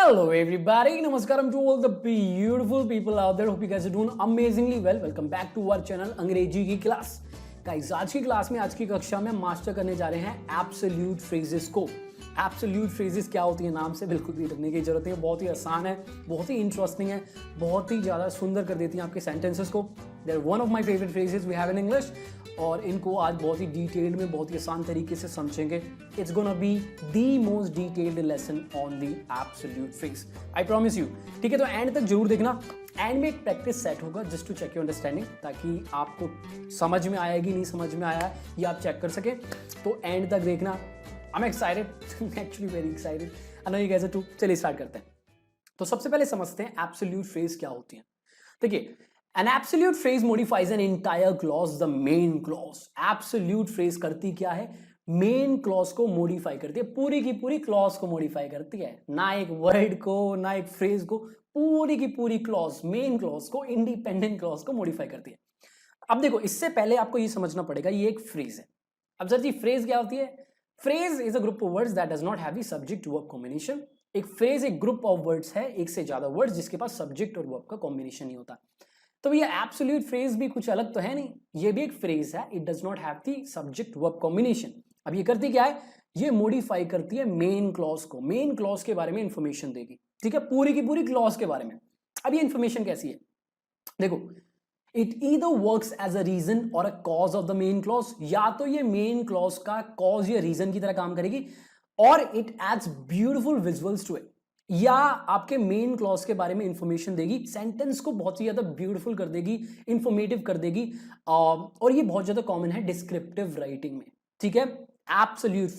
Hello everybody, Namaskaram to all the beautiful people out there. Hope you guys are doing amazingly well. Welcome back to our channel अंग्रेजी की class. Guys आज की class में आज की कक्षा में मास्टर करने जा रहे हैं एब्सोल्यूट फ्रेजेस को. एब्सोल्यूट फ्रेजेस क्या होती है नाम से बिल्कुल भी डरने की जरूरत है. बहुत ही आसान है, बहुत ही इंटरेस्टिंग है, बहुत ही ज़्यादा सुंदर कर देती हैं आपके सेंटेंसेस को. They are one of my favourite phrases we have in English और इनको आज बहुत ही डिटेल्ड में बहुत ही आसान तरीके से समझेंगे. It's gonna be the most detailed lesson on the absolute phrase, I promise you. ठीक है, तो एंड तक जरूर देखना. एंड में एक प्रैक्टिस सेट होगा just to check your understanding, ताकि आपको समझ में आएगी नहीं समझ में आया ये आप चेक कर सके. तो एंड तक देखना. I am excited, actually very excited. I know you guys are too. चलिए स्टार्ट करते हैं. तो सबसे पहले समझते हैं एब्सोल्यूट फ्रेज क्या होती है. देखिए, an absolute phrase modifies an entire clause, the main clause. absolute phrase करती क्या है? मेन क्लॉज को मॉडिफाई करती है, पूरी की पूरी क्लॉज को मॉडिफाई करती है, ना एक वर्ड को ना एक फ्रेज को, पूरी की पूरी क्लॉज, मेन क्लॉज को, इंडिपेंडेंट क्लॉज को मॉडिफाई करती है. अब देखो, इससे पहले आपको ये समझना पड़ेगा ये एक फ्रेज है. अब सर जी फ्रेज क्या होती है? Phrase is a group of words that does not have the subject verb combination. एक फ्रेज एक ग्रुप ऑफ वर्ड्स है, एक से ज्यादा वर्ड्स जिसके पास सब्जेक्ट और वर्ब का कॉम्बिनेशन नहीं होता. तो ये एब्सोल्यूट फ्रेज भी कुछ अलग तो है नहीं, ये भी एक फ्रेज है. It does not have the subject verb combination. अब ये करती क्या है? ये मॉडिफाई करती है मेन क्लॉज को. मेन क्लॉज के बारे में इंफॉर्मेशन देगी. ठीक है, पूरी की पूरी क्लॉज के बारे में. अब ये इंफॉर्मेशन कैसी है? देखो, it either works as a reason or a cause of the main clause. या तो ये मेन क्लॉज का कॉज या रीजन की तरह काम करेगी, or it adds beautiful visuals to it. या आपके मेन क्लॉज के बारे में इंफॉर्मेशन देगी, सेंटेंस को बहुत ही ज्यादा ब्यूटीफुल कर देगी, इंफॉर्मेटिव कर देगी. और ये बहुत ज्यादा कॉमन है डिस्क्रिप्टिव राइटिंग में. ठीक है, एब्सोल्यूट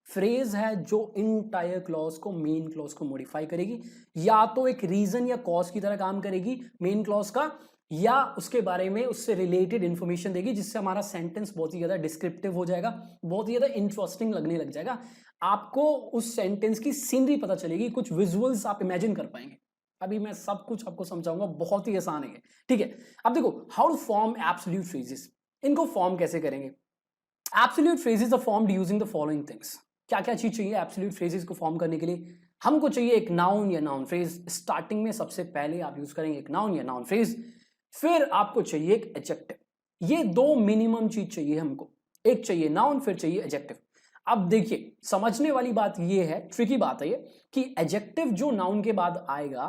फ्रेज है जो इंटायर क्लॉज को, मेन क्लॉज को मॉडिफाई करेगी. या तो एक रीजन या कॉज की तरह काम करेगी मेन क्लॉज का, या उसके बारे में उससे रिलेटेड इंफॉर्मेशन देगी, जिससे हमारा सेंटेंस बहुत ही ज्यादा डिस्क्रिप्टिव हो जाएगा, बहुत ही ज्यादा इंटरेस्टिंग लगने लग जाएगा. आपको उस सेंटेंस की सीनरी पता चलेगी, कुछ विजुअल्स आप इमेजिन कर पाएंगे. अभी मैं सब कुछ आपको समझाऊंगा, बहुत ही आसान है. ठीक है, अब देखो how to form absolute phrases. इनको फॉर्म कैसे करेंगे? Absolute phrases are formed using the following things. क्या क्या चीज चाहिए एब्सोल्यूट फ्रेजेस को फॉर्म करने के लिए? हमको चाहिए एक नाउन या नाउन फ्रेज. स्टार्टिंग में सबसे पहले आप यूज करेंगे एक नाउन या नाउन फ्रेज. फिर आपको चाहिए एक एडजेक्टिव. ये दो मिनिमम चीज चाहिए हमको. एक चाहिए नाउन, फिर चाहिए एडजेक्टिव. अब देखिए, समझने वाली बात ये है, ट्रिकी बात है ये, कि एडजेक्टिव जो नाउन के बाद आएगा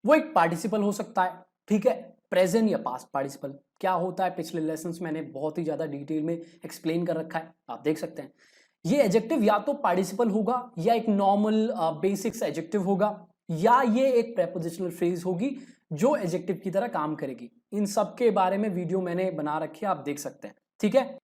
वो एक पार्टिसिपल हो सकता है. ठीक है, प्रेजेंट या पास्ट पार्टिसिपल. क्या होता है पिछले लेसन्स मैंने बहुत ही ज्यादा डिटेल में एक्सप्लेन कर रखा है, आप देख सकते हैं. ये एडजेक्टिव या तो पार्टिसिपल होगा, या एक नॉर्मल बेसिक्स एडजेक्टिव होगा, या ये एक प्रेपोजिशनल फ्रेज होगी जो एडजेक्टिव की तरह काम करेगी. इन सब के बारे में वीडियो मैंने बना रखी है, आप देख सकते हैं. ठीक है,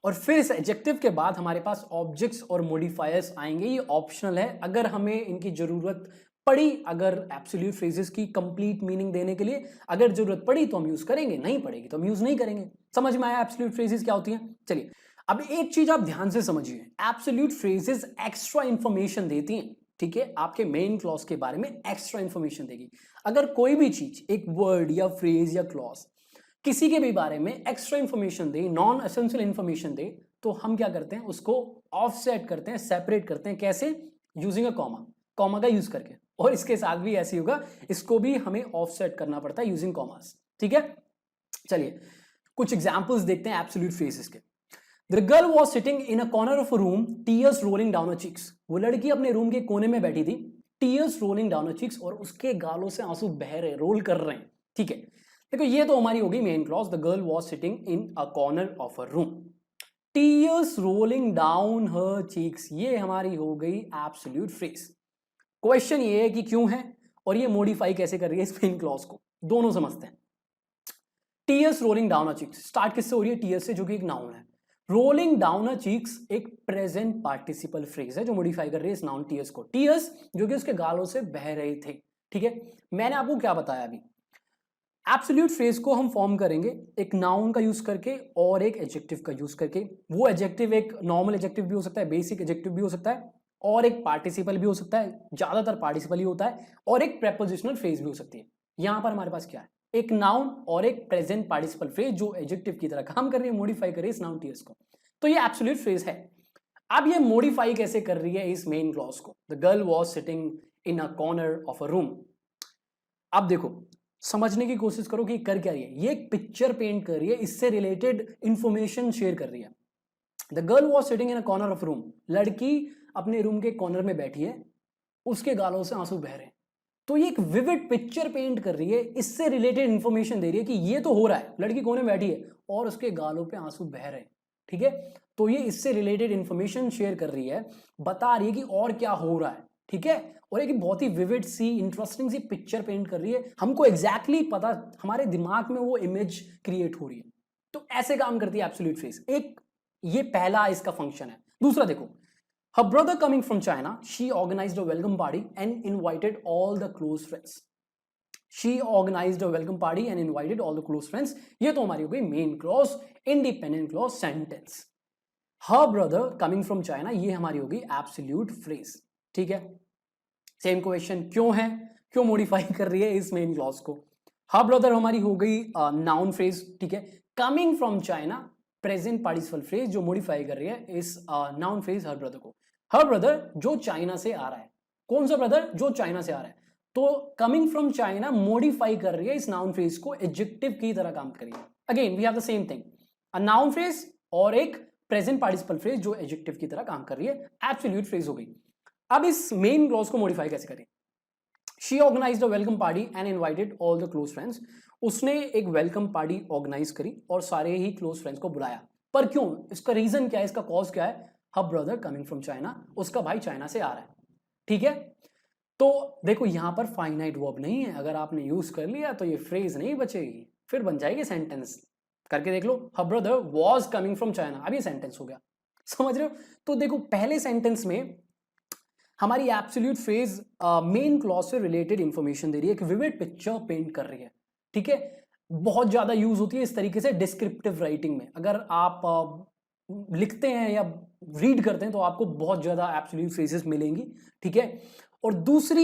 और फिर इस एडजेक्टिव के बाद हमारे पास ऑब्जेक्ट्स और मॉडिफायर्स आएंगे. ये ऑप्शनल है, अगर हमें इनकी जरूरत पड़ी, अगर एब्सोल्यूट फ्रेजेस की कंप्लीट मीनिंग देने के लिए अगर जरूरत पड़ी तो हम यूज करेंगे, नहीं पड़ेगी तो हम यूज नहीं करेंगे. समझ में आया एब्सोल्यूट फ्रेजेस क्या होती हैं? चलिए, अब एक चीज आप ध्यान से समझिए, एब्सोल्यूट फ्रेजेस एक्स्ट्रा इंफॉर्मेशन देती हैं. ठीक है, आपके मेन क्लॉज के बारे में एक्स्ट्रा इंफॉर्मेशन देगी. अगर कोई भी चीज, एक वर्ड या फ्रेज या क्लॉज किसी के भी बारे में एक्स्ट्रा इंफॉर्मेशन दे, नॉन एसेंशियल इंफॉर्मेशन दे, तो हम क्या करते हैं? उसको ऑफसेट करते हैं, सेपरेट करते हैं. कैसे? यूजिंग अ कॉमा, कॉमा का यूज करके. और इसके साथ भी ऐसे होगा, इसको भी हमें ऑफसेट करना पड़ता है यूजिंग कॉमास. ठीक है, चलिए कुछ एग्जांपल्स देखते हैं एब्सोल्यूट फ्रेजेस के. The girl was sitting in a corner of a room, tears rolling down her cheeks. वो लड़की अपने रूम के कोने में बैठी थी, tears rolling down her cheeks, और उसके गालों से आंसू बह रहे, रोल कर रहे हैं. ठीक है, देखो ये तो हमारी हो गई main clause. The girl was sitting in a corner of a room, tears rolling down her cheeks, ये हमारी हो गई एब्सोल्यूट फ्रेज. क्वेश्चन ये है कि क्यों है, और ये मॉडिफाई कैसे कर रही है इस मेन क्लॉज को, दोनों समझते हैं. Tears rolling down her cheeks start किससे हो रही है? टीयर्स से, जो कि एक नाउन है. रोलिंग डाउन हर चीक्स एक प्रेजेंट पार्टिसिपल फ्रेज है जो मॉडिफाई कर रही है इस नाउन टीयर्स को. टीयर्स जो कि उसके गालों से बह रहे थे. ठीक है, मैंने आपको क्या बताया अभी? एब्सोल्यूट फ्रेज को हम फॉर्म करेंगे एक नाउन का यूज करके और एक एडजेक्टिव का यूज करके. वो एडजेक्टिव एक नॉर्मल एडजेक्टिव भी हो सकता है, बेसिक एडजेक्टिव भी हो सकता है, और एक पार्टिसिपल भी हो सकता है, ज्यादातर पार्टिसिपल ही होता है, और एक प्रेपोजिशनल फ्रेज भी हो सकती है. यहां पर हमारे पास क्या है? एक नाउन और एक प्रेजेंट पार्टिसिपल फ्रेज जो एडजेक्टिव की तरह काम कर रही है, मॉडिफाई कर रही है इस नाउन टीयर्स को. तो ये एब्सोल्यूट फ्रेज है. अब ये मॉडिफाई कैसे कर रही है इस मेन क्लॉज को? The girl was sitting in a corner of a room. अब देखो, समझने की कोशिश करो कि कर क्या रही है। ये एक पिक्चर पेंट कर रही है, इससे रिलेटेड इंफॉर्मेशन शेयर कर रही है। The girl was sitting in a corner of room, लड़की अपने रूम के कॉर्नर में बैठी है, उसके गालों से आंसू बह रहे हैं। तो ये एक विविड पिक्चर पेंट कर रही है, इससे रिलेटेड इंफॉर्मेशन दे रही है कि ये तो हो रहा है, लड़की कोने में बैठी है और उसके गालों पे आंसू बह रहे हैं। ठीक है, तो ये इससे रिलेटेड इंफॉर्मेशन शेयर कर रही है, बता रही है कि और क्या हो रहा है। ठीक है, और एक बहुत ही विविड सी इंटरेस्टिंग सी पिक्चर पेंट कर रही है, हमको एग्जैक्टली पता, हमारे दिमाग में वो इमेज क्रिएट हो रही है। तो ऐसे काम करती है एब्सोल्यूट फ्रेज। एक ये पहला इसका फंक्शन है। दूसरा देखो, her brother coming from China, she organized a welcome party and invited all the close friends. She organized a welcome party and invited all the close friends. ये तो हमारी हो गई main clause, independent clause sentence. her brother coming from China, ये हमारी होगी absolute phrase. ठीक है, सेम क्वेश्चन क्यों है, क्यों मॉडिफाई कर रही है इस मेन क्लॉज को। her brother हमारी हो गई नाउन फ्रेज। ठीक है, coming from China present participle phrase जो मॉडिफाई कर रही है इस नाउन फ्रेज हर ब्रदर को। हर ब्रदर जो चाइना से आ रहा है, कौन सा ब्रदर, जो चाइना से आ रहा है। तो कमिंग फ्रॉम चाइना मॉडिफाई कर रही है इस नाउन फ्रेज को, एडजेक्टिव की तरह काम कर रही है। Again we have the same thing, a noun phrase और एक प्रेजेंट पार्टिसिपल फ्रेज जो एडजेक्टिव की तरह काम कर रही है, एब्सोल्यूट फ्रेज हो गई। अब इस मेन क्लॉज को मॉडिफाई कैसे करें। She organised a welcome party and invited all the close friends, उसने एक वेलकम पार्टी ऑर्गेनाइज करी और सारे ही क्लोज फ्रेंड्स को बुलाया। पर क्यों, इसका रीजन क्या है, इसका कॉज क्या है। Her brother coming from China, उसका भाई चाइना से आ रहा है। ठीक है, तो देखो यहां पर फाइनाइट वर्ब नहीं है, अगर आपने यूज कर लिया तो ये फ्रेज नहीं बचेगी, फिर बन जाएगी सेंटेंस। करके देख लो, her brother was coming from China, अब ये सेंटेंस हो गया। समझ रहे हो। तो देखो पहले सेंटेंस में हमारी एब्सोल्यूट फ्रेज मेन क्लॉज से रिलेटेड इंफॉर्मेशन दे रही है, एक विविड पिक्चर पेंट कर रही है। ठीक है, बहुत ज्यादा यूज होती है इस तरीके से डिस्क्रिप्टिव राइटिंग में। अगर आप लिखते हैं या रीड करते हैं तो आपको बहुत ज्यादा एब्सोल्यूट फ्रेजेस मिलेंगी। ठीक है, और दूसरे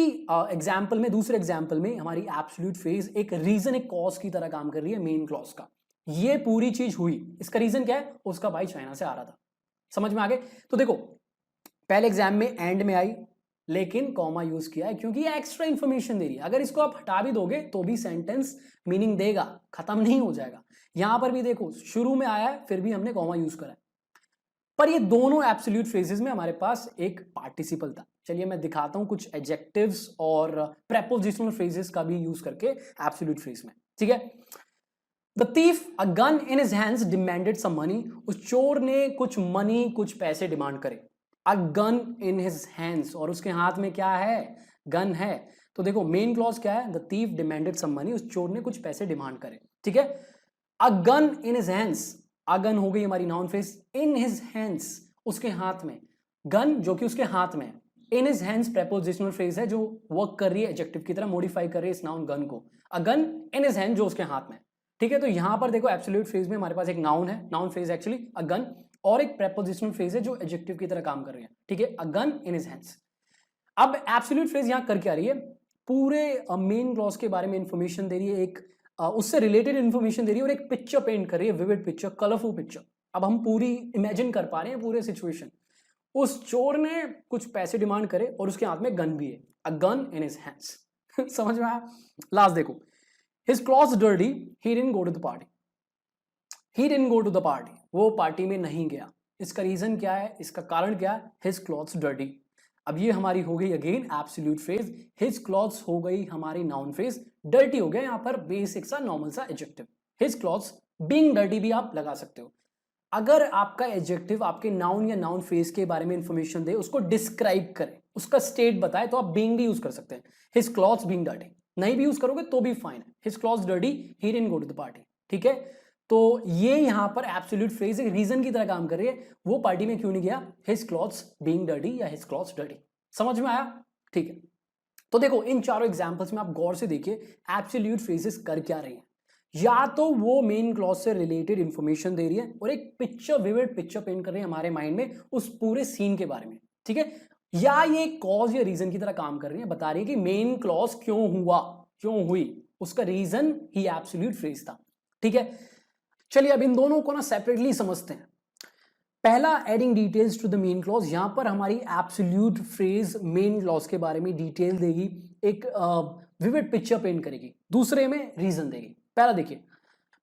एग्जांपल में हमारी एब्सोल्यूट फ्रेज एक रीजन, एक कॉज की तरह काम कर रही है मेन क्लॉज का। ये पूरी चीज हुई, इसका रीजन क्या है, उसका भाई चाइना से आ रहा था। समझ में आ गए। तो देखो पहले एग्जाम में एंड में आई, लेकिन कॉमा यूज किया है क्योंकि ये एक्स्ट्रा इंफॉर्मेशन दे रही है। अगर इसको आप हटा भी दोगे तो भी सेंटेंस मीनिंग देगा, खत्म नहीं हो जाएगा। यहां पर भी देखो शुरू में आया है फिर भी हमने कॉमा यूज करा है। पर ये दोनों एब्सोल्यूट फ्रेजेस में हमारे पास एक पार्टिसिपल था। चलिए मैं दिखाता हूं कुछ एडजेक्टिव्स और प्रेपोजिशनल फ्रेजेस का भी यूज करके एब्सोल्यूट फ्रेज में। ठीक है, the thief a gun in his hands demanded some money, उस चोर ने कुछ मनी, कुछ पैसे डिमांड करे। A gun in his hands, और उसके हाथ में क्या है, गन है। तो देखो मेन क्लॉज क्या है, the thief demanded some money, उस चोर ने कुछ पैसे डिमांड करे। ठीक है, a gun in his hands, a gun हो गई हमारी noun phrase, in his hands उसके हाथ में, गन जो कि उसके हाथ में, in his hands prepositional phrase है जो वर्क कर रही है एडजेक्टिव की तरह, मॉडिफाई कर रही है इस नाउन गन को। अ गन इन हिज हैंड जो उसके हाथ में। ठीक है, तो यहां पर देखो एब्सोल्यूट फ्रेज में हमारे पास एक नाउन है, noun phrase actually a gun, और एक प्रेपोजिशनल फ्रेज है जो एडजेक्टिव की तरह काम कर रही है। ठीक है, a gun in his hands. अब एब्सोल्यूट फ्रेज यहां कर क्या रही है, पूरे मेन क्लॉज के बारे में इंफॉर्मेशन दे रही है, एक उससे रिलेटेड इंफॉर्मेशन दे रही है और एक पिक्चर पेंट कर रही है, विविड पिक्चर, कलरफुल पिक्चर। अब हम पूरी इमेजिन कर पा रहे हैं पूरे सिचुएशन। उस चोर ने कुछ पैसे डिमांड करे और उसके हाथ में गन भी है, a gun in his hands. समझ में आया। लास्ट देखो, his clothes dirty, he didn't go to the party, he didn't go to the party, वो पार्टी में नहीं गया। इसका रीजन क्या है, इसका कारण क्या है, हिज क्लॉथ्स डर्टी। अब ये हमारी हो गई again absolute phrase, his clothes हो गई हमारी नाउन फ्रेज, डर्टी हो गया यहां पर बेसिक सा नॉर्मल सा adjective. His clothes, being dirty भी आप लगा सकते हो। अगर आपका एडजेक्टिव आपके नाउन या नाउन फ्रेज के बारे में इंफॉर्मेशन दे, उसको डिस्क्राइब करे, उसका स्टेट बताए, तो आप बीइंग भी यूज कर सकते हैं। हिज क्लॉथ्स बीइंग डर्टी, नहीं भी यूज करोगे तो भी फाइन है। His clothes dirty, he didn't go to the party. ठीक है, तो ये यहां पर एब्सोल्यूट फ्रेज एक रीजन की तरह काम कर रही है, वो पार्टी में क्यों नहीं गया, हिज क्लॉथ्स बीइंग डर्टी या हिज क्लॉथ्स डर्टी। समझ में आया। ठीक है, तो देखो इन चारों एग्जांपल्स में आप गौर से देखिए एब्सोल्यूट फ्रेजेस कर क्या रही है। या तो वो मेन क्लॉज से रिलेटेड इंफॉर्मेशन दे रही है और एक पिक्चर, विविड पिक्चर पेंट कर रही है हमारे माइंड में उस पूरे सीन के बारे में। ठीक है, या ये कॉज या रीजन की तरह काम कर रही है, बता रही है कि मेन क्लॉज क्यों हुआ, क्यों हुई, उसका रीजन ही एब्सोल्यूट फ्रेज था। ठीक है, चलिए अब इन दोनों को ना सेपरेटली समझते हैं। पहला adding details to the main clause, यहां पर हमारी एब्सोल्यूट फ्रेज मेन क्लॉज के बारे में डिटेल देगी, एक विविड पिक्चर पेंट करेगी। दूसरे में रीजन देगी। पहला देखिए,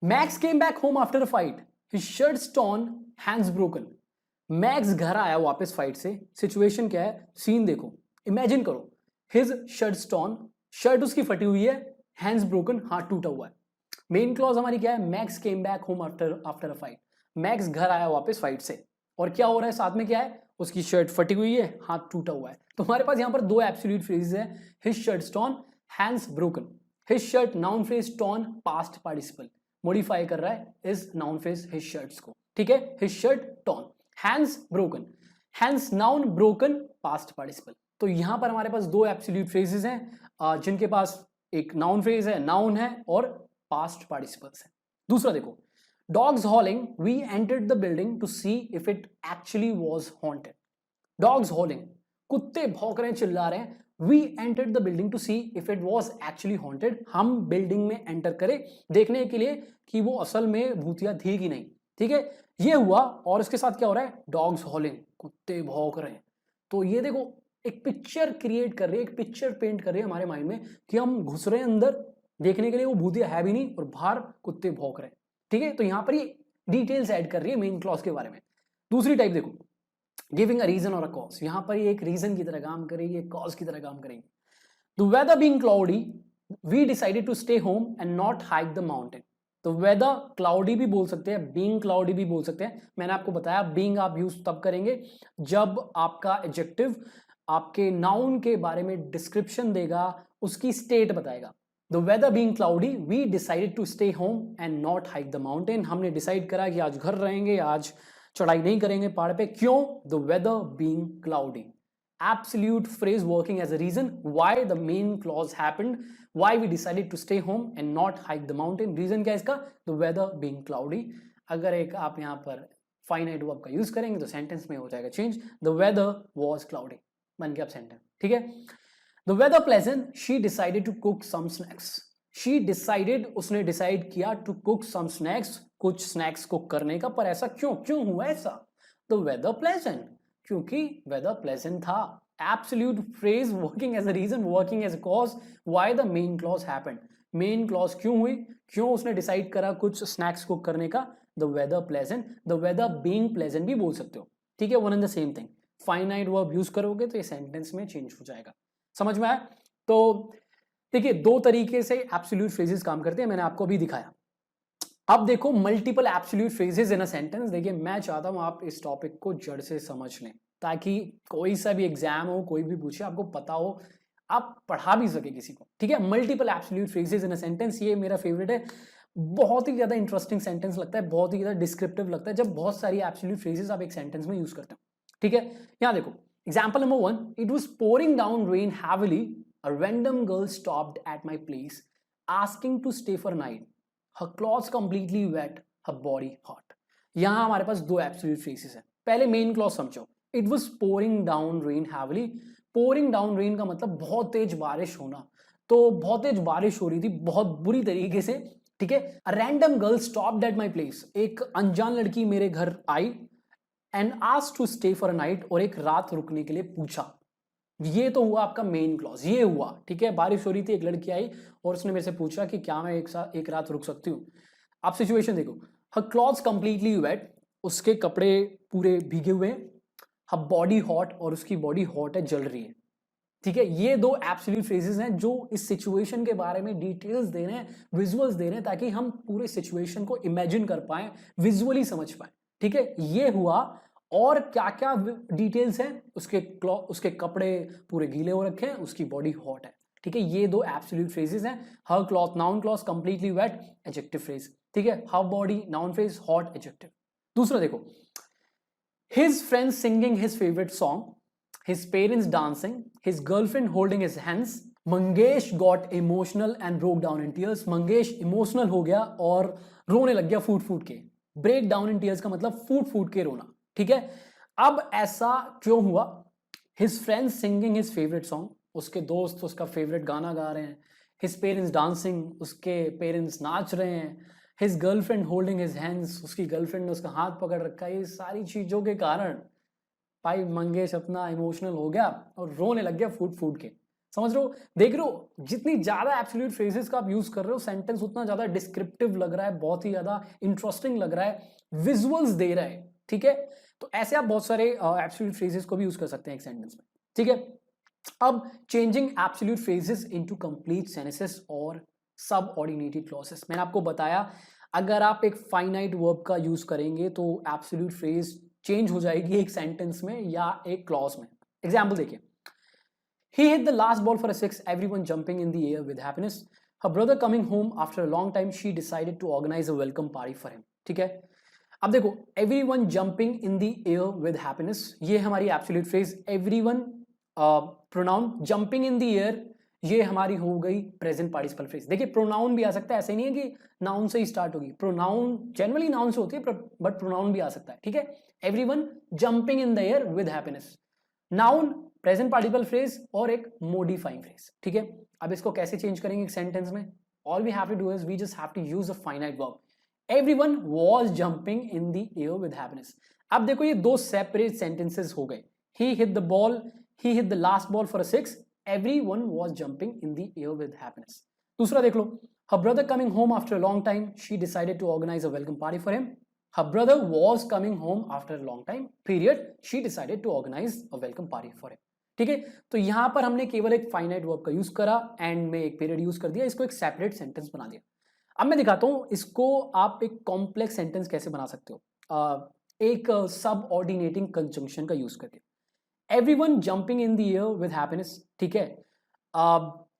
max came back home after a fight, his shirts torn, hands broken. Max घर आया वापस फाइट से, सिचुएशन क्या है, सीन देखो, इमेजिन करो, हिज शर्ट्स टॉर्न, शर्ट उसकी फटी हुई है, हैंड्स ब्रोकन, हाथ टूटा हुआ है। मेन क्लॉज हमारी क्या है, max came back home after a fight, max घर आया वापस फाइट से, और क्या हो रहा है साथ में, क्या है, उसकी शर्ट फटी हुई है, हाथ टूटा हुआ है। तो हमारे पास यहां पर दो एब्सोल्यूट फ्रेजेस है, his shirts torn, hands broken. His shirt noun phrase, torn past participle, modify कर रहा है इस नाउन फ्रेज हिज शर्ट्स को, ठीक है, his shirt torn, hands broken, hands noun, broken past participle. तो यहां पर हमारे पास दो एब्सोल्यूट फ्रेजेस हैं जिनके पास एक नाउन फ्रेज है, नाउन है, और पास्ट पार्टिसिपल्स है। दूसरा देखो, dogs howling, we entered the building to see if it actually was haunted. Dogs howling, कुत्ते भौंक रहे हैं, चिल्ला रहे हैं। We entered the building to see if it was actually haunted, हम बिल्डिंग में एंटर करें देखने के लिए कि वो असल में भूतिया थी कि नहीं, ठीक है, ये हुआ। और इसके साथ क्या हो रहा है, डॉग्स हॉलिंग, कुत्ते भौंक रहे हैं। तो ये देखो, एक पिक्चर क्रिएट कर रही है, एक पिक्चर पेंट कर रही है हमारे माइंड में कि हम घुस रहे हैं अंदर देखने के लिए, वो भूतिया है भी नहीं और बाहर कुत्ते भौंक रहे हैं, ठीक है। तो यहां पर ये डिटेल्स ऐड कर रही है मेन क्लॉज के बारे में। दूसरी टाइप देखो, giving a reason or a cause, यहां पर ये एक रीजन की तरह काम करेगी, एक कॉज की तरह काम करेगी। The weather being cloudy, we decided to stay home and not hike the mountain. तो वेदर क्लाउडी भी बोल सकते हैं, बीइंग क्लाउडी भी बोल सकते हैं। मैंने आपको बताया बीइंग आप यूज तब करेंगे जब आपका एडजेक्टिव आपके नाउन के बारे में डिस्क्रिप्शन देगा, उसकी स्टेट बताएगा। The weather being cloudy, we decided to stay home and not hike the mountain. हमने डिसाइड करा कि आज घर रहेंगे, आज चढ़ाई नहीं करेंगे पहाड़ पे। क्यों? The weather being cloudy. Absolute phrase working as a reason why the main clause happened, why we decided to stay home and not hike the mountain. Reason क्या है इसका? The weather being cloudy. अगर एक आप यहाँ पर finite verb का use करेंगे तो सेंटेंस में हो जाएगा change. The weather was cloudy. बन गया अब सेंटेंस, ठीक है। The weather pleasant, she decided to cook some snacks. She decided, उसने डिसाइड किया to cook some snacks, कुछ स्नैक्स कुक करने का। पर ऐसा क्यों हुआ ऐसा? The weather pleasant, क्योंकि weather pleasant था। Absolute phrase working as a reason, working as a cause, why the main clause happened. Main clause क्यों हुई, क्यों उसने डिसाइड करा कुछ स्नैक्स कुक करने का? The weather pleasant, the weather being pleasant भी बोल सकते हो, ठीक है, one and the same thing. Finite verb use करोगे तो ये सेंटेंस में चेंज हो जाएगा। समझ में आया? तो देखिए, दो तरीके से एब्सोल्यूट फ्रेजेस काम करते हैं, मैंने आपको अभी दिखाया। अब देखो multiple absolute phrases in a sentence. देखिए, मैं चाहता हूं आप इस टॉपिक को जड़ से समझ लें, ताकि कोई सा भी एग्जाम हो, कोई भी पूछे, आपको पता हो, आप पढ़ा भी सके किसी को, ठीक है। Multiple absolute phrases in a sentence, ये मेरा फेवरेट है। बहुत ही ज्यादा इंटरेस्टिंग सेंटेंस लगता है, बहुत ही ज्यादा डिस्क्रिप्टिव लगता है जब बहुत सारी एब्सोल्यूट फ्रेजेस आप एक सेंटेंस में यूज करते हो, ठीक है। यहां देखो, example number 1, it was pouring down rain heavily. A random girl stopped at my place asking to stay for a night. Her clothes completely wet, her body hot. यहां हमारे पास दो एब्सोल्यूट फ्रेजेस हैं। पहले मेन क्लॉज समझो, it was pouring down rain heavily. pouring down rain का मतलब बहुत तेज बारिश होना। तो बहुत तेज बारिश हो रही थी, बहुत बुरी तरीके से, ठीक है। A random girl stopped at my place. एक अनजान लड़की मेरे घर आई and asked to stay for a night, और एक रात रुकने के लिए पूछा। ये तो हुआ आपका मेन क्लॉज, ये हुआ, ठीक है। बारिश हो रही थी, एक लड़की आई और उसने मेरे से पूछा कि क्या मैं एक रात रुक सकती हूँ। आप सिचुएशन देखो, हर क्लॉथ्स कंप्लीटली वेट, उसके कपड़े पूरे भीगे हुए हैं। हर बॉडी हॉट, और उसकी बॉडी हॉट है, जल रही है, ठीक है। ये दो एब्सोल्यूट फ्रेजेस हैं जो इस सिचुएशन के बारे में डिटेल्स दे रहे हैं, विजुअल्स दे रहे हैं, ताकि हम पूरे सिचुएशन को इमेजिन कर पाए, विजुअली समझ पाए, ठीक है। ये हुआ। और क्या क्या डिटेल्स हैं, उसके कपड़े पूरे गीले हो रखे हैं, उसकी बॉडी हॉट है, ठीक है। ये दो एब्सोल्यूट फ्रेजेस हैं। Her cloth noun clause, completely wet adjective phrase, ठीक है। Her body noun phrase, hot adjective. दूसरा देखो, his friends singing his favourite song, his parents dancing, his girlfriend holding his hands, Mangesh got emotional and broke down in tears. Mangesh emotional हो गया और रोने लग गया फूट फूट के। ब्रेक डाउन इन टीयर्स का मतलब फूट फूट के रोना, ठीक है। अब ऐसा क्यों हुआ? His friends singing his favourite song, उसके दोस्त उसका फेवरेट गाना गा रहे हैं। हिज पेरेंट्स डांसिंग, उसके पेरेंट्स नाच रहे हैं। His girlfriend holding his hands, उसकी गर्लफ्रेंड ने उसका हाथ पकड़ रखा है। ये सारी चीजों के कारण भाई मंगेश अपना इमोशनल हो गया और रोने लग गया फूट फूट के। समझ रहे हो, देख रहे हो, जितनी ज्यादा एब्सोल्यूट फ्रेजेस का आप यूज कर रहे हो सेंटेंस उतना ज्यादा डिस्क्रिप्टिव लग रहा है, बहुत ही ज्यादा इंटरेस्टिंग लग रहा है, विजुअल्स दे रहा है। ठीक है, तो ऐसे आप बहुत सारे एब्सोल्यूट फ्रेजेस को भी यूज कर सकते हैं एक सेंटेंस में। ठीक है, अब changing absolute phrases into complete sentences और सबऑर्डिनेटेड क्लॉजेस। मैंने आपको बताया अगर आप एक फाइनाइट वर्ब का यूज करेंगे तो एब्सोल्यूट फ्रेज चेंज हो जाएगी एक सेंटेंस में या एक क्लॉज में। एग्जाम्पल देखिए, he hit the last ball for a six, everyone jumping in the air with happiness. Her brother coming home after a long time, she decided to organize a welcome party for him. ठीक है, अब देखो everyone jumping in the air with happiness, ये हमारी absolute phrase. everyone pronoun, jumping in the air ये हमारी हो गई प्रेजेंट पार्टिसिपल फ्रेज। देखिए प्रोनाउन भी आ सकता है, ऐसे नहीं है कि नाउन से ही स्टार्ट होगी। प्रोनाउन जनरली नाउन से होती है बट प्रोनाउन भी आ सकता है। ठीक है, everyone jumping in the air with happiness, noun, present participle phrase और एक मॉडिफाइंग फ्रेज। ठीक है, अब इसको कैसे चेंज करेंगे एक सेंटेंस में? All we have to do is we just have to use a finite verb. Everyone was jumping in the air with happiness. अब देखो ये दो सेपरेट सेंटेंसेस हो गए। He hit the ball, he hit the last ball for a six, everyone was jumping in the air with happiness. दूसरा देख लो, her brother coming home after a long time, she decided to organize a welcome party for him. Her brother was coming home after a long time, period, she decided to organize a welcome party for him. ठीक है, तो यहां पर हमने केवल एक finite verb का use करा, एंड में एक पीरियड यूज कर दिया, इसको एक सेपरेट सेंटेंस बना दिया। अब मैं दिखाता हूं इसको आप एक कॉम्प्लेक्स सेंटेंस कैसे बना सकते हो एक सब ऑर्डिनेटिंग कंजंक्शन का यूज करके। Everyone jumping in the air with happiness, ठीक है,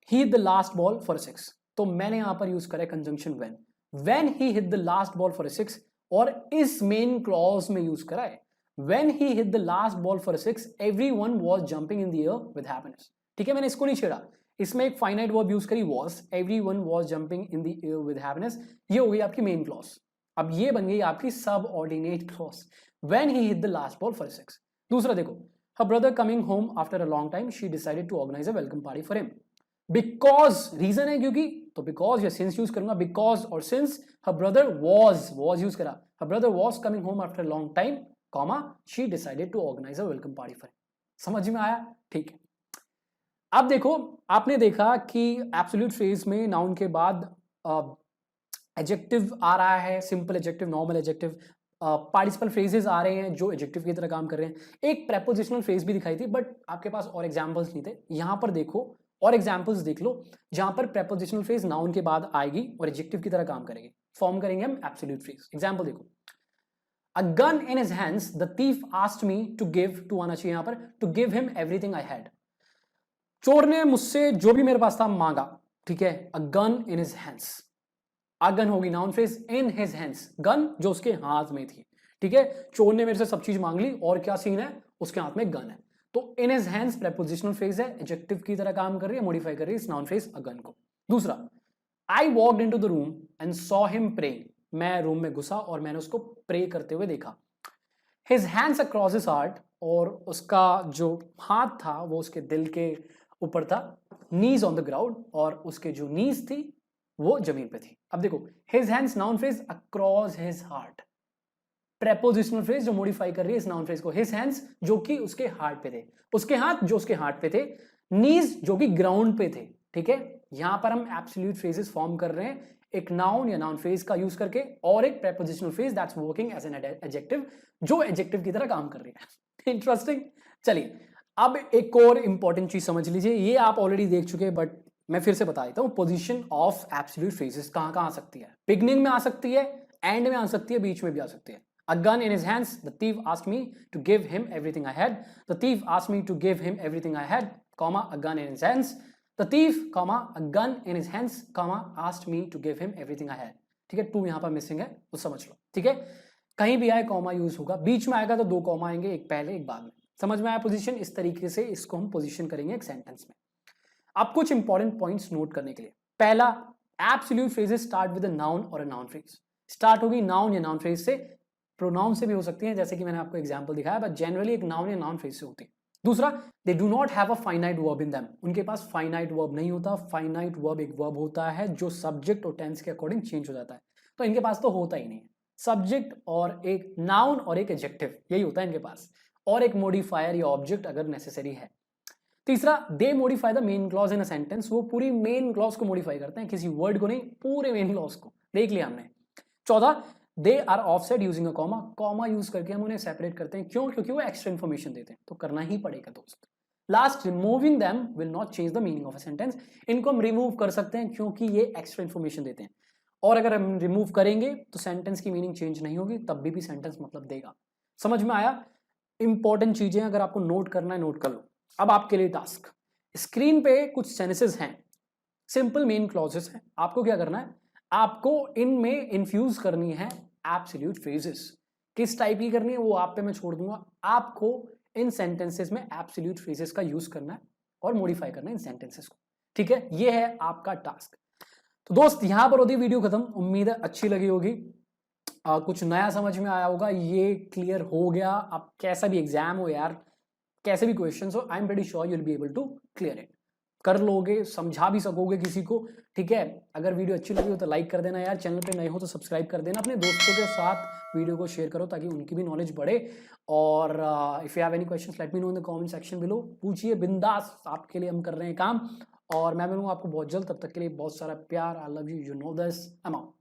he hit the last ball for a six, तो मैंने यहां पर यूज करा है conjunction when he hit the last ball for a six, और इस मेन क्लॉज में यूज करा है when he hit the last ball for a six, everyone was jumping in the air with happiness। ठीक है, मैंने इसको नहीं छेड़ा, इसमें एक फाइनाइट वर्ब यूज करी was, everyone was jumping in the air with happiness, ये हो गई आपकी मेन क्लॉज। अब ये बन गई आपकी सब ordinate clause when he hit the last ball for a six। दूसरा देखो, her brother coming home after a long time, she decided to organize a welcome party for him. Because reason है क्योंकि, तो because या since use करूंगा, because और since her brother was use करा, her brother was coming home after a long time, comma, she decided to organize a welcome party for him। समझ में आया? ठीक है, अब देखो आपने देखा कि एब्सोल्यूट फ्रेज में नाउन के बाद एडजेक्टिव आ रहा है, simple adjective, normal adjective, participle phrases आ रहे हैं जो एडजेक्टिव की तरह काम कर रहे हैं। एक प्रेपोजिशनल फ्रेज भी दिखाई थी बट आपके पास और एग्जांपल्स नहीं थे। यहां पर देखो और एग्जांपल्स देख लो जहां पर प्रेपोजिशनल फ्रेज नाउन के बाद आएगी और एडजेक्टिव की तरह काम करेगी, फॉर्म करेंगे हम एब्सोल्यूट फ्रेज। एग्जांपल देखो, a gun in his hands, the thief asked me to give, to आना चाहिए यहां पर, to give him everything I had. चोर ने मुझसे जो भी मेरे पास था मांगा। ठीक है, a gun in his hands, gun होगी noun phrase, in his hands, gun जो उसके हाथ में थी। ठीक है, चोर ने मेरे से सब चीज मांग ली और क्या सीन है, उसके हाथ में गन है, तो इन हिज हैंड्स प्रेपोजिशनल फ्रेज है, एडजेक्टिव की तरह काम कर रही है, मॉडिफाई कर रही है इस नाउन फ्रेज अ गन को। दूसरा, I walked into the room and saw him praying, मैं रूम में घुसा और मैंने उसको प्रे करते हुए देखा। His hands across his heart, और उसका जो हाथ था वो उसके दिल के ऊपर था, नीज ऑन द ग्राउंड, और उसके जो नीज थी वो जमीन पे थी। अब देखो, his hands noun phrase, across his heart prepositional phrase जो मॉडिफाई कर रही है इस नाउन फ्रेज को। हिज हैंड्स जो कि उसके हार्ट पे थे, उसके हाथ जो उसके हार्ट पे थे, नीज जो कि ग्राउंड पे थे। ठीक है, यहां पर हम एब्सोल्यूट फ्रेजेस फॉर्म कर रहे हैं एक नाउन या नाउन फ्रेज का यूज करके और एक prepositional phrase that's working as an adjective जो एडजेक्टिव की तरह काम कर रही है। इंटरेस्टिंग। चलिए अब एक और इंपॉर्टेंट चीज समझ लीजिए, ये आप ऑलरेडी देख चुके हैं बट मैं फिर से बता देता हूं। पोजीशन ऑफ एब्सोल्यूट फ्रेजेस कहां कहां आ सकती है? बिगनिंग में आ सकती है, एंड में आ सकती है, बीच में भी आ सकती है। A gun in his hands, the thief asked me to give him everything I had. The thief asked me to give him everything I had, comma, a gun in his hands. The thief, comma, a gun in his hands, comma, asked me to give him everything I had. ठीक है, to यहां पर missing है तो समझ लो। ठीक है, कहीं भी आए कॉमा यूज होगा, बीच में आएगा तो दो कॉमा आएंगे, एक पहले एक बाद में। समझ में आया पोजीशन? इस तरीके से इसको हम पोजीशन करेंगे एक सेंटेंस में। अब कुछ इंपॉर्टेंट पॉइंट्स नोट करने के लिए, पहला, absolute phrases start with a noun और अ नाउन फ्रेज। स्टार्ट होगी नाउन या नाउन फ्रेज से, प्रोनाउन से भी हो सकती है जैसे कि मैंने आपको एग्जांपल दिखाया, बट जनरली एक नाउन या नाउन फ्रेज से होती है। दूसरा, they do not have a finite verb in them, उनके पास फाइनाइट वर्ब नहीं होता। फाइनाइट वर्ब एक वर्ब होता है जो सब्जेक्ट और टेंस के अकॉर्डिंग चेंज हो जाता है। तो इनके पास तो होता ही नहीं है। सब्जेक्ट और एक नाउन और एक एडजेक्टिव, यही होता है इनके पास, और एक मॉडिफायर या ऑब्जेक्ट अगर नेसेसरी है। तीसरा, they modify the main clause in a sentence, वो पूरी मेन क्लॉज को मॉडिफाई करते हैं, किसी वर्ड को नहीं, पूरे मेन क्लॉज को। देख लिया हमने। चौथा, they are offset using a comma, comma use करके हम उन्हें सेपरेट करते हैं। क्यों? क्योंकि वो एक्स्ट्रा इन्फॉर्मेशन देते हैं, तो करना ही पड़ेगा दोस्त। Last, removing them will not change the meaning of a sentence, इनको हम रिमूव कर सकते हैं क्योंकि ये एक्स्ट्रा इन्फॉर्मेशन देते हैं, और अगर हम रिमूव करेंगे तो सेंटेंस की मीनिंग चेंज नहीं होगी, तब भी सेंटेंस मतलब देगा। समझ में आया? इंपॉर्टेंट चीजें अगर आपको नोट करना है नोट कर लो। अब आपके लिए टास्क, स्क्रीन पे कुछ सेंटेंसेस हैं, सिंपल मेन क्लॉजेस हैं। आपको क्या करना है? आपको इनमें इन्फ्यूज करनी है एब्सोल्यूट फ्रेजेस। किस टाइप की करनी है वो आप पे मैं छोड़ दूंगा। आपको इन सेंटेंसेस में एब्सोल्यूट फ्रेजेस का यूज करना है और मॉडिफाई करना है इन सेंटेंसेस को। ठीक है, ये है आपका टास्क। तो दोस्त यहां पर होती वीडियो खत्म। उम्मीद है अच्छी लगी होगी, कुछ नया समझ में आया होगा, ये क्लियर हो गया। अब कैसा भी एग्जाम हो यार, कैसे भी क्वेश्चन हो, I am very sure you will be able to clear it. कर लोगे, समझा भी सकोगे किसी को। ठीक है, अगर वीडियो अच्छी लगी हो तो लाइक कर देना यार, चैनल पे नए हो तो सब्सक्राइब कर देना, अपने दोस्तों के साथ वीडियो को शेयर करो ताकि उनकी भी नॉलेज बढ़े। और if you have any questions let me know in the comment section below, पूछिए बिंदास, आपके लिए हम कर रहे हैं काम। और मैं मिलूंगा आपको बहुत जल्द, तब तक के लिए बहुत सारा प्यार। I love you, you know this, I am out.